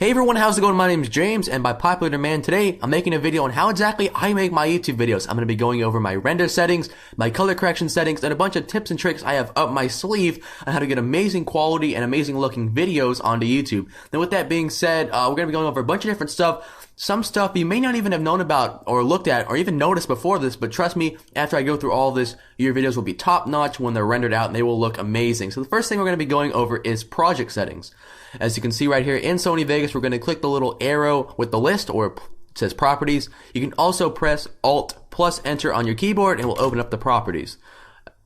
Hey everyone, how's it going? My name is James, and by popular demand today, I'm making a video on how exactly I make my YouTube videos. I'm going to be going over my render settings, my color correction settings, and a bunch of tips and tricks I have up my sleeve on how to get amazing quality and amazing looking videos onto YouTube. Now with that being said, we're going to be going over a bunch of different stuff. Some stuff you may not even have known about or looked at or even noticed before this, but trust me, after I go through all this, your videos will be top notch when they're rendered out and they will look amazing. So the first thing we're going to be going over is project settings. As you can see right here in Sony Vegas, we're going to click the little arrow with the list, or it says properties. You can also press Alt plus Enter on your keyboard and it will open up the properties.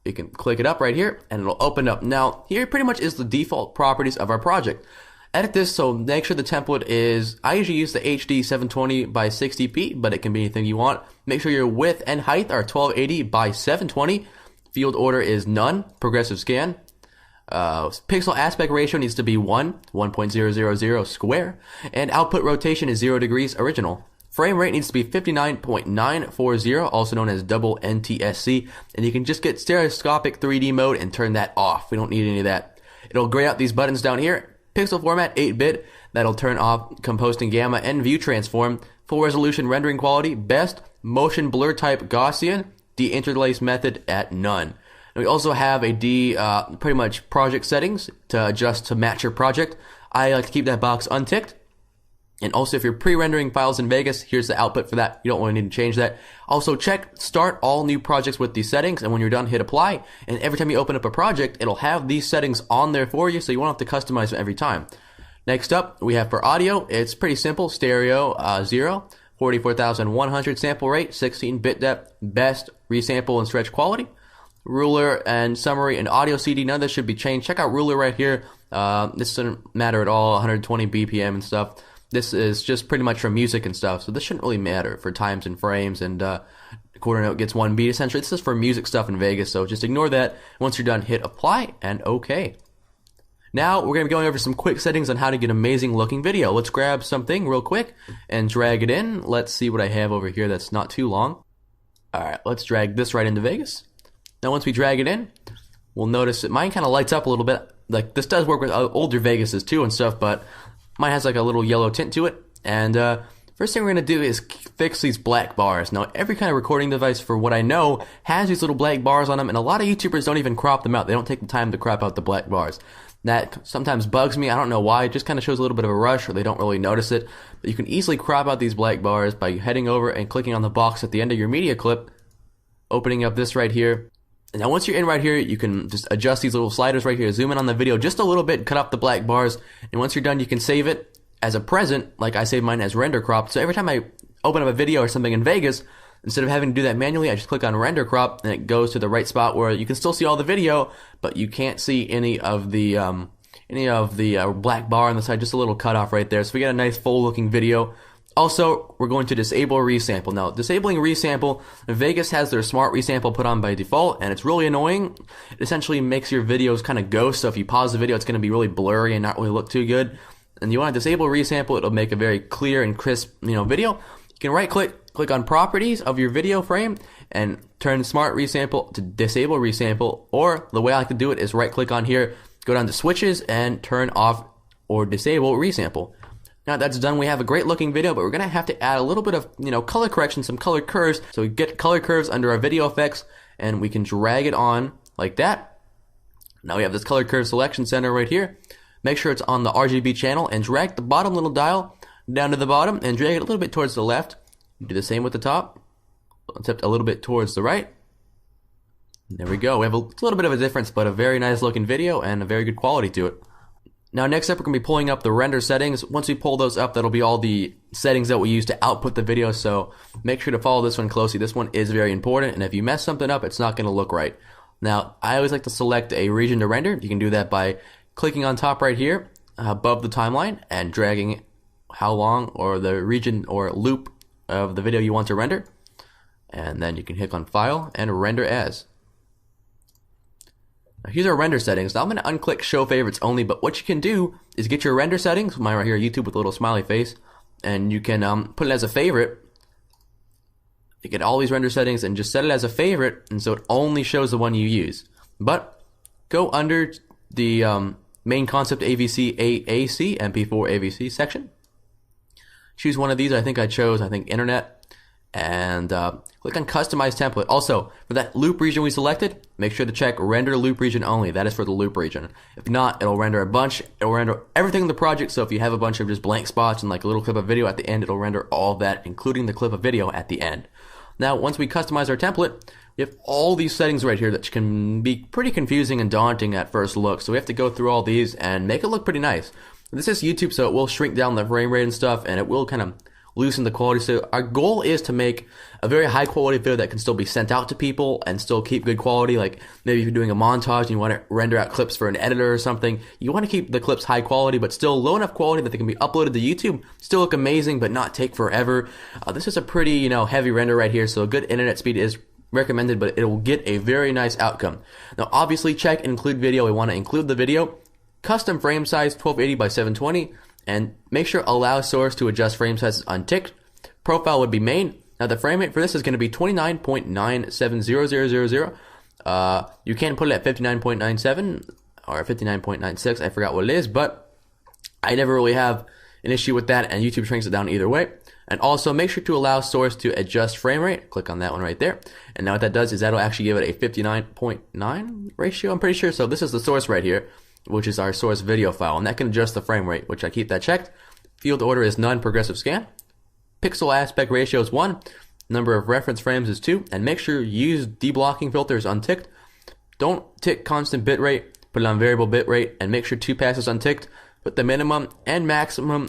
You can click it up right here and it'll open up. Now here pretty much is the default properties of our project. Edit this, so make sure the template is, I usually use the HD 720 by 60p, but it can be anything you want. Make sure your width and height are 1280 by 720. Field order is none. Progressive scan. Pixel aspect ratio needs to be 1.000 square. And output rotation is 0 degrees original. Frame rate needs to be 59.940, also known as double NTSC. And you can just get stereoscopic 3D mode and turn that off. We don't need any of that. It'll gray out these buttons down here. Pixel format 8-bit, that'll turn off composting gamma and view transform. Full resolution rendering quality, best. Motion blur type Gaussian, deinterlace method at none. And we also have a pretty much project settings to adjust to match your project. I like to keep that box unticked. And also if you're pre-rendering files in Vegas, here's the output for that. You don't really need to change that. Also check start all new projects with these settings, and when you're done, hit apply. And every time you open up a project, it'll have these settings on there for you, so you won't have to customize them every time. Next up, we have for audio, it's pretty simple. Stereo 0, 44,100 sample rate, 16-bit depth, best, resample and stretch quality. Ruler and summary and audio CD, none of this should be changed. Check out ruler right here. This doesn't matter at all, 120 BPM and stuff. This is just pretty much for music and stuff, so this shouldn't really matter for times and frames, and quarter note gets 1 beat essentially. This is for music stuff in Vegas, so just ignore that. Once you're done, hit apply and OK. Now we're going to be going over some quick settings on how to get amazing looking video. Let's grab something real quick and drag it in. Let's see what I have over here that's not too long. Alright, let's drag this right into Vegas. Now once we drag it in, we'll notice that mine kind of lights up a little bit. Like, this does work with older Vegases too and stuff, but mine has like a little yellow tint to it. And first thing we're going to do is fix these black bars. Now every kind of recording device, for what I know, has these little black bars on them, and a lot of YouTubers don't even crop them out. They don't take the time to crop out the black bars. That sometimes bugs me. I don't know why. It just kind of shows a little bit of a rush, or they don't really notice it. But you can easily crop out these black bars by heading over and clicking on the box at the end of your media clip, opening up this right here. And now once you're in right here, you can just adjust these little sliders right here, zoom in on the video just a little bit, cut off the black bars, and once you're done, you can save it as a present, like I save mine as render crop. So every time I open up a video or something in Vegas, instead of having to do that manually, I just click on render crop, and it goes to the right spot where you can still see all the video, but you can't see any of the black bar on the side, just a little cutoff right there. So we get a nice full looking video. Also, we're going to disable resample. Now, disabling resample, Vegas has their smart resample put on by default, and it's really annoying. It essentially makes your videos kind of ghost, so if you pause the video, it's going to be really blurry and not really look too good. And you want to disable resample, it'll make a very clear and crisp, video. You can right-click, click on properties of your video frame, and turn smart resample to disable resample, or the way I like to do it is right-click on here, go down to switches, and turn off or disable resample. Now that's done, we have a great looking video, but we're going to have to add a little bit of, color correction, some color curves. So we get color curves under our video effects, and we can drag it on like that. Now we have this color curve selection center right here. Make sure it's on the RGB channel, and drag the bottom little dial down to the bottom, and drag it a little bit towards the left. Do the same with the top, except a little bit towards the right. There we go. We have a little bit of a difference, but a very nice looking video and a very good quality to it. Now next up, we're going to be pulling up the render settings. Once we pull those up, that'll be all the settings that we use to output the video, so make sure to follow this one closely. This one is very important, and if you mess something up, it's not going to look right. Now, I always like to select a region to render. You can do that by clicking on top right here above the timeline and dragging how long or the region or loop of the video you want to render. And then you can click on File and Render As. Now here's our render settings. Now I'm going to unclick Show Favorites Only, but what you can do is get your render settings, mine right here, YouTube with a little smiley face, and you can put it as a favorite. You get all these render settings and just set it as a favorite, and so it only shows the one you use. But go under the main concept AVC AAC MP4 AVC section, choose one of these. I think I chose, internet. And click on customize template. Also, for that loop region we selected, make sure to check render loop region only. That is for the loop region. If not, it'll render a bunch. It'll render everything in the project. So if you have a bunch of just blank spots and like a little clip of video at the end, it'll render all of that, including the clip of video at the end. Now, once we customize our template, we have all these settings right here that can be pretty confusing and daunting at first look. So we have to go through all these and make it look pretty nice. This is YouTube, so it will shrink down the frame rate and stuff, and it will kind of loosen the quality. So our goal is to make a very high quality video that can still be sent out to people and still keep good quality. Like maybe if you're doing a montage and you want to render out clips for an editor or something, you want to keep the clips high quality but still low enough quality that they can be uploaded to YouTube, still look amazing but not take forever. This is a pretty, heavy render right here, so a good internet speed is recommended, but it will get a very nice outcome. Now obviously check include video. We want to include the video. Custom frame size 1280 by 720. And make sure allow source to adjust frame size is unticked. Profile would be main. Now the frame rate for this is going to be 29.970000. You can put it at 59.97 or 59.96. I forgot what it is, but I never really have an issue with that, and YouTube shrinks it down either way. And also make sure to allow source to adjust frame rate. Click on that one right there. And now what that does is that'll actually give it a 59.9 ratio, I'm pretty sure. So this is the source right here, which is our source video file, and that can adjust the frame rate, which I keep that checked. Field order is none, progressive scan. Pixel aspect ratio is 1. Number of reference frames is 2. And make sure use deblocking filter is unticked. Don't tick constant bitrate, put it on variable bitrate, and make sure 2 passes unticked. Put the minimum and maximum,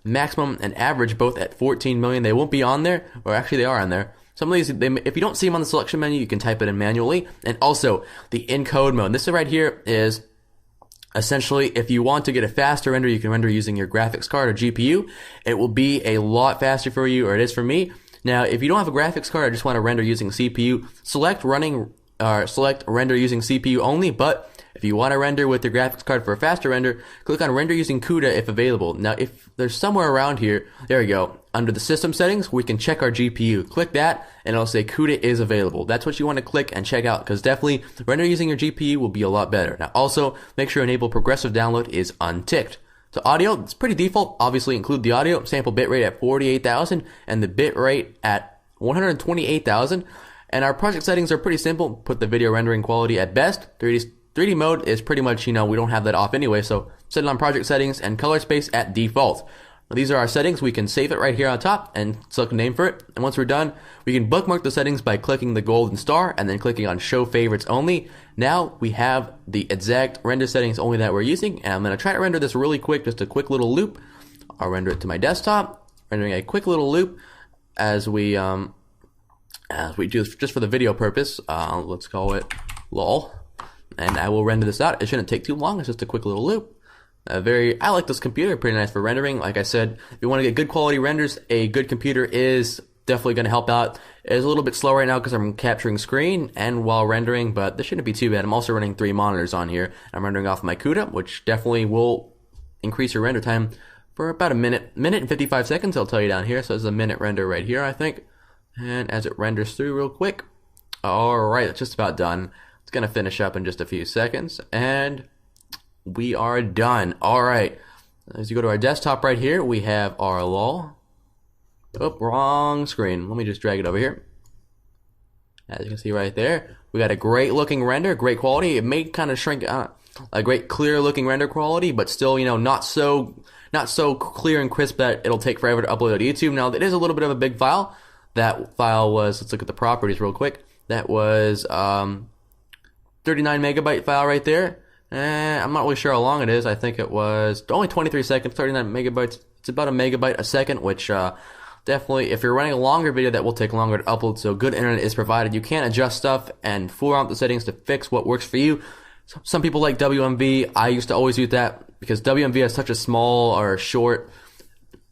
maximum and average both at 14 million. They won't be on there, or actually they are on there. Some of these, if you don't see them on the selection menu, you can type it in manually. And also, the encode mode. This right here is essentially, if you want to get a faster render, you can render using your graphics card or GPU. It will be a lot faster for you, or it is for me. Now, if you don't have a graphics card, I just want to render using CPU, select render using CPU only. But if you want to render with your graphics card for a faster render, click on render using CUDA if available. Now, if there's somewhere around here, there we go. Under the system settings, we can check our GPU. Click that, and it'll say CUDA is available. That's what you want to click and check out, because definitely render using your GPU will be a lot better. Now, also, make sure enable progressive download is unticked. So audio, it's pretty default. Obviously, include the audio. Sample bitrate at 48,000 and the bitrate at 128,000. And our project settings are pretty simple. Put the video rendering quality at best. 3D mode is pretty much, we don't have that off anyway, so set it on project settings, and color space at default. Now, these are our settings. We can save it right here on top and select a name for it. And once we're done, we can bookmark the settings by clicking the golden star and then clicking on show favorites only. Now we have the exact render settings only that we're using, and I'm going to try to render this really quick, just a quick little loop. I'll render it to my desktop, rendering a quick little loop as we do just for the video purpose. Let's call it lol. And I will render this out. It shouldn't take too long. It's just a quick little loop. I like this computer. Pretty nice for rendering. Like I said, if you want to get good quality renders, a good computer is definitely going to help out. It's a little bit slow right now because I'm capturing screen and while rendering, but this shouldn't be too bad. I'm also running 3 monitors on here. I'm rendering off my CUDA, which definitely will increase your render time for about a minute and 55 seconds. I'll tell you down here. So it's a minute render right here, I think. And as it renders through real quick. All right, it's just about done. It's going to finish up in just a few seconds, and we are done. All right. As you go to our desktop right here, we have our LOL. Oh, wrong screen. Let me just drag it over here. As you can see right there, we got a great looking render, great quality. It may kind of shrink a great clear looking render quality, but still, not so clear and crisp that it'll take forever to upload to YouTube. Now, it is a little bit of a big file. That file was, let's look at the properties real quick. That was 39 megabyte file right there. I'm not really sure how long it is. I think it was only 23 seconds, 39 megabytes. It's about a megabyte a second, which definitely, if you're running a longer video, that will take longer to upload. So good internet is provided. You can't adjust stuff and fool around with the settings to fix what works for you. Some people like WMV. I used to always use that because WMV has such a small or short,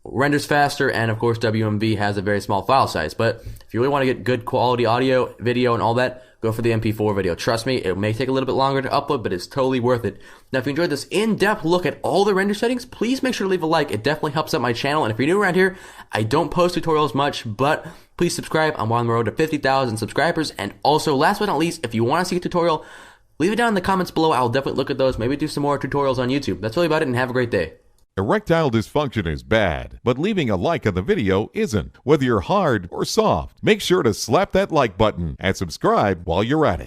renders faster, and of course WMV has a very small file size. But if you really want to get good quality audio, video, and all that, go for the MP4 video. Trust me, it may take a little bit longer to upload, but it's totally worth it. Now, if you enjoyed this in-depth look at all the render settings, please make sure to leave a like. It definitely helps out my channel. And if you're new around here, I don't post tutorials much, but please subscribe. I'm on the road to 50,000 subscribers. And also, last but not least, if you want to see a tutorial, leave it down in the comments below. I'll definitely look at those. Maybe do some more tutorials on YouTube. That's really about it, and have a great day. Erectile dysfunction is bad, but leaving a like on the video isn't. Whether you're hard or soft, make sure to slap that like button and subscribe while you're at it.